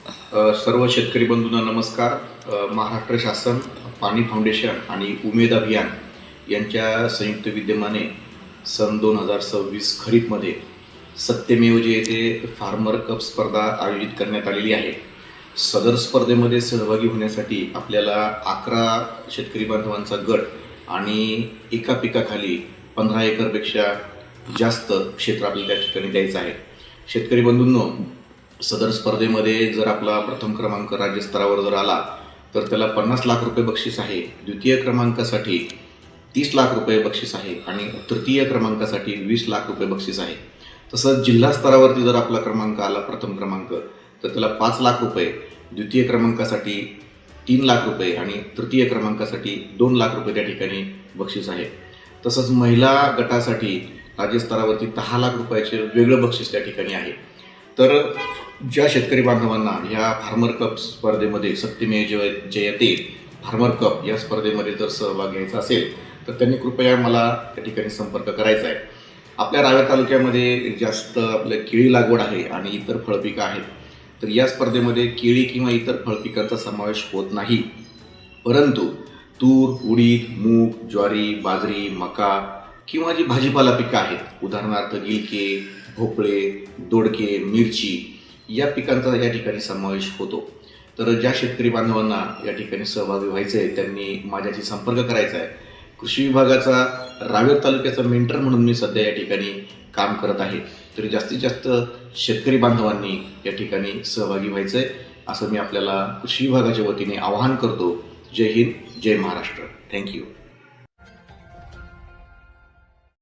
सर्व शेतकरी बंधूंना नमस्कार. महाराष्ट्र शासन, पाणी फाउंडेशन आणि उमेद अभियान यांच्या संयुक्त विद्यमाने सन 2026 खरीपमध्ये सत्यमेव जयते फार्मर कप स्पर्धा आयोजित करण्यात आलेली आहे. सदर स्पर्धेमध्ये सहभागी होण्यासाठी आपल्याला 11 शेतकरी बांधवांचा गट आणि एका पिकाखाली 15 एकरपेक्षा जास्त क्षेत्र आपल्याला त्या ठिकाणी द्यायचं आहे. शेतकरी बंधूंनो, सदर स्पर्धेमध्ये जर आपला प्रथम क्रमांक राज्यस्तरावर जर आला तर त्याला 50 लाख रुपये बक्षीस आहे. द्वितीय क्रमांकासाठी 30 लाख रुपये बक्षीस आहे आणि तृतीय क्रमांकासाठी 20 लाख रुपये बक्षीस आहे. तसंच जिल्हा स्तरावरती जर आपला क्रमांक आला प्रथम क्रमांक तर त्याला 5 लाख रुपये, द्वितीय क्रमांकासाठी 3 लाख रुपये आणि तृतीय क्रमांकासाठी 2 लाख रुपये त्या ठिकाणी बक्षीस आहे. तसंच महिला गटासाठी राज्यस्तरावरती 10 लाख रुपयाचे वेगळं बक्षीस त्या ठिकाणी आहे. तर ज्या शेतकरी बांधवांना ह्या फार्मर कप स्पर्धेमध्ये सत्यमेव जयते फार्मर कप या स्पर्धेमध्ये जर सहभाग घ्यायचा असेल तर त्यांनी कृपया मला त्या ठिकाणी संपर्क करायचा आहे. आपल्या रावेर तालुक्यामध्ये जास्त आपल्या केळी लागवड आहे आणि इतर फळपिकं आहेत. तर या स्पर्धेमध्ये केळी किंवा इतर फळपिकांचा समावेश होत नाही, परंतु तूर, उडीद, मूग, ज्वारी, बाजरी, मका किंवा जी भाजीपाला पिकं आहेत, उदाहरणार्थ गिलके, भोपळे, दोडके, मिरची या पिकांचा या ठिकाणी समावेश होतो. तर ज्या शेतकरी बांधवांना या ठिकाणी सहभागी व्हायचं आहे त्यांनी माझ्याशी संपर्क करायचा आहे. कृषी विभागाचा रावेर तालुक्याचा मेंटर म्हणून मी सध्या या ठिकाणी काम करत आहे. तरी जास्तीत जास्त शेतकरी बांधवांनी या ठिकाणी सहभागी व्हायचं आहे असं मी आपल्याला कृषी विभागाच्या वतीने आवाहन करतो. जय हिंद, जय महाराष्ट्र. थँक्यू.